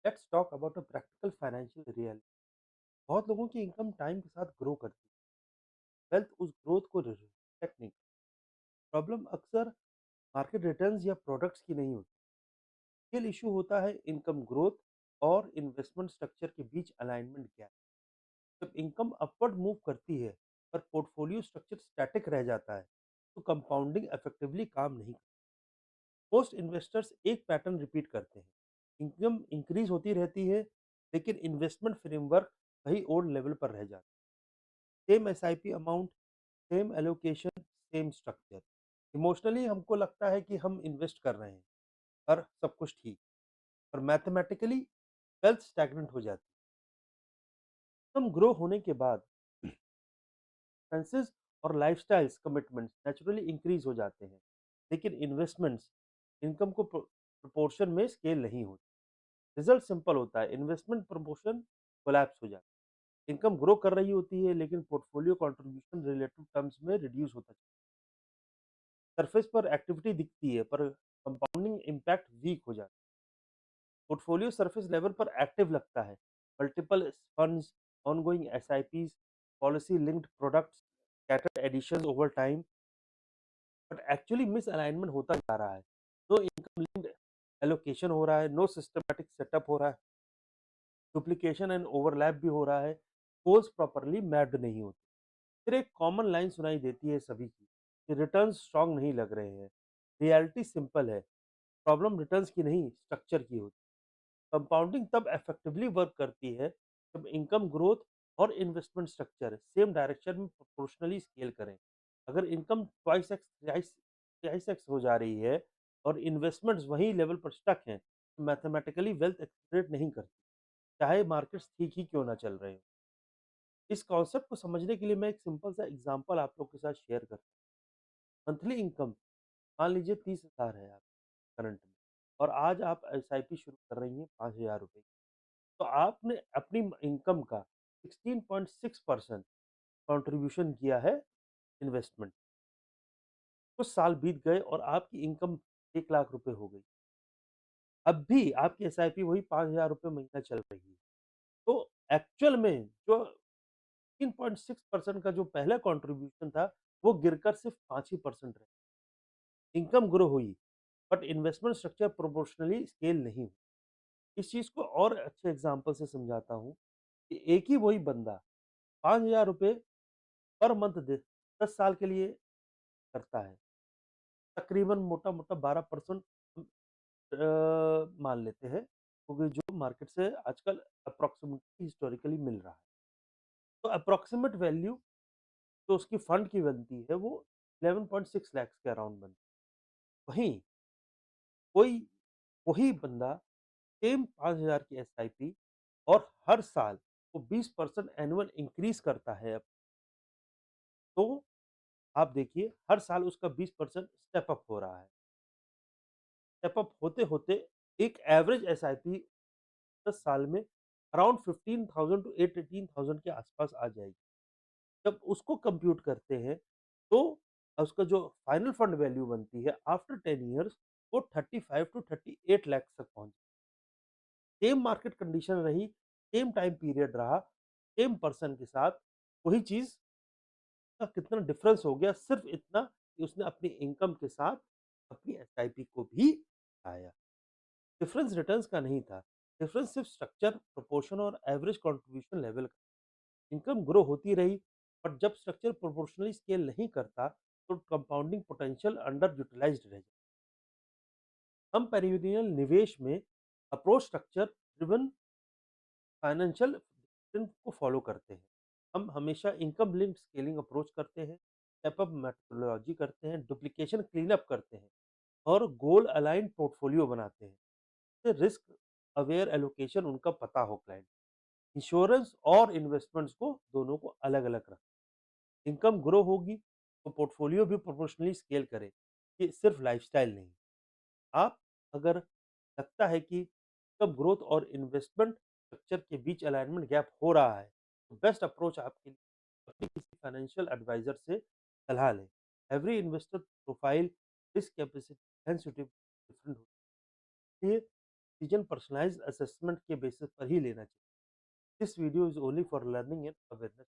Let's talk about a practical financial reality. बहुत लोगों की इनकम टाइम के साथ ग्रो करती है, वेल्थ उस ग्रोथ को रिफ्लेक्ट नहीं करती। प्रॉब्लम अक्सर मार्केट रिटर्न्स या प्रोडक्ट्स की नहीं होती। रियल इशू होता है इनकम ग्रोथ और इन्वेस्टमेंट स्ट्रक्चर के बीच अलाइनमेंट गैप। जब इनकम अपवर्ड मूव करती है पर पोर्टफोलियो स्ट्रक्चर स्टैटिक रह जाता है तो कंपाउंडिंग इफेक्टिवली काम नहीं करता। मोस्ट इन्वेस्टर्स एक पैटर्न रिपीट करते हैं। इनकम इंक्रीज होती रहती है लेकिन इन्वेस्टमेंट फ्रेमवर्क वही ओल्ड लेवल पर रह जाता है। Same SIP amount, same allocation, same structure. Emotionally हमको लगता है कि हम इन्वेस्ट कर रहे हैं और सब कुछ ठीक, और मैथमेटिकली वेल्थ स्टैग्नेंट हो जाती है। हम ग्रो होने के बाद एक्सपेंसेस और लाइफस्टाइल्स कमिटमेंट्स नेचुरली इंक्रीज हो जाते हैं, लेकिन इन्वेस्टमेंट्स इनकम को प्रोपोर्शन में स्केल नहीं होती। रिजल्ट सिंपल होता है, इन्वेस्टमेंट प्रपोर्शन कोलैप्स हो जाता है। इनकम ग्रो कर रही होती है लेकिन पोर्टफोलियो कंट्रीब्यूशन रिलेटिव टर्म्स में रिड्यूस होता है। सरफेस पर एक्टिविटी दिखती है पर कंपाउंडिंग इम्पैक्ट वीक हो जाता है। पोर्टफोलियो सरफेस लेवल पर एक्टिव लगता है, multiple funds, ongoing SIPs, policy linked products, scattered additions over time, but actually misalignment होता जा रहा है। नो इनकम लिंक्ड एलोकेशन हो रहा है, नो सिस्टमैटिक सेटअप हो रहा है, डुप्लीकेशन एंड ओवरलैप भी हो रहा है, गोल्स प्रॉपरली मैप्ड नहीं होते। फिर एक कॉमन लाइन सुनाई देती है सभी की कि रिटर्न्स स्ट्रांग नहीं लग रहे हैं। रियलिटी सिंपल है, प्रॉब्लम रिटर्न्स की नहीं स्ट्रक्चर की होती। कंपाउंडिंग तब इफेक्टिवली वर्क करती है जब इनकम ग्रोथ और इन्वेस्टमेंट स्ट्रक्चर सेम डायरेक्शन में प्रोपोर्शनली स्केल करें। अगर income twice x thrice x हो जा रही है और इन्वेस्टमेंट्स वही लेवल पर स्टक हैं तो मैथमेटिकली वेल्थ एक्सप्रेट नहीं करती, चाहे मार्केट्स ठीक ही क्यों ना चल रहे हो। इस कॉन्सेप्ट को समझने के लिए मैं एक सिंपल सा एग्जांपल आप लोग के साथ शेयर करता हूँ। मंथली इनकम मान लीजिए 30,000 है आप करंट में, और आज आप एसआईपी शुरू कर रही हैं 5,000 रुपए, तो आपने अपनी इनकम का 16.6% कंट्रीब्यूशन किया है इन्वेस्टमेंट। कुछ साल बीत गए और आपकी इनकम 1 लाख रुपए हो गई। अब भी आपकी एसआईपी वही 5,000 रुपये महीना चल रही है। तो एक्चुअल में जो 16.6% का जो पहला कंट्रीब्यूशन था वो गिरकर सिर्फ 5% रहे। इनकम ग्रो हुई but investment structure proportionally scale नहीं हुई। इस चीज को और अच्छे एग्जांपल से समझाता हूँ कि एक ही वही बंदा 5,000 रुपये पर मंथ 10 साल के लिए करता है, तकरीबन मोटा मोटा 12% मान लेते हैं, क्योंकि जो मार्केट से आजकल अप्रोक्सीमेटली हिस्टोरिकली मिल रहा है। तो अप्रोक्सीमेट वैल्यू तो उसकी फंड की बनती है वो 11.6 लाख के अराउंड बनती है। वहीं कोई वही बंदा सेम 5,000 की एसआईपी और हर साल वो 20% एनुअल इंक्रीज करता है, तो आप देखिए हर साल उसका 20% स्टेप अप हो रहा है। स्टेप अप होते होते एक एवरेज एसआईपी 10 साल में अराउंड 15,000 टू 18,000 के आसपास आ जाएगी। जब उसको कंप्यूट करते हैं तो उसका जो फाइनल फंड वैल्यू बनती है आफ्टर 10 इयर्स वो 35 टू 38 लाख तक पहुंच। सेम मार्केट कंडीशन रही, सेम टाइम पीरियड रहा, सेम पर्सन के साथ वही चीज का कितना डिफरेंस हो गया, सिर्फ इतना कि उसने अपनी इनकम के साथ अपनी एसआईपी को भी आया। डिफरेंस रिटर्न्स का नहीं था, डिफरेंस सिर्फ स्ट्रक्चर, प्रोपोर्शन और एवरेज कंट्रीब्यूशन लेवल का। इनकम ग्रो होती रही बट जब स्ट्रक्चर प्रोपोर्शनली स्केल नहीं करता तो कंपाउंडिंग पोटेंशियल अंडर यूटिलाइज्ड रह जाता। हम पेरिविनियल निवेश में अप्रोच स्ट्रक्चर ड्रिवन फाइनेंशियल को फॉलो करते हैं। हम हमेशा इनकम लिंक्ड स्केलिंग अप्रोच करते हैं, स्टेप अप मेथोडोलॉजी करते हैं, डुप्लीकेशन क्लीन अप करते हैं और गोल अलाइंड पोर्टफोलियो बनाते हैं। रिस्क अवेयर एलोकेशन उनका पता हो क्लाइंट। इंश्योरेंस और इन्वेस्टमेंट्स को दोनों को अलग अलग रखें। इनकम ग्रो होगी तो पोर्टफोलियो भी प्रोपोर्शनली स्केल करे, ये सिर्फ लाइफस्टाइल नहीं। आप अगर लगता है कि इनकम ग्रोथ और इन्वेस्टमेंट स्ट्रक्चर के बीच अलाइनमेंट गैप हो रहा है तो बेस्ट अप्रोच आपके लिए अपने किसी फाइनेंशियल एडवाइजर से सलाह लें। Every investor profile, risk capacity, sensitive different होती है। डिसीजन पर्सनलाइज्ड असेसमेंट के बेसिस पर ही लेना चाहिए। This video is only for learning and awareness.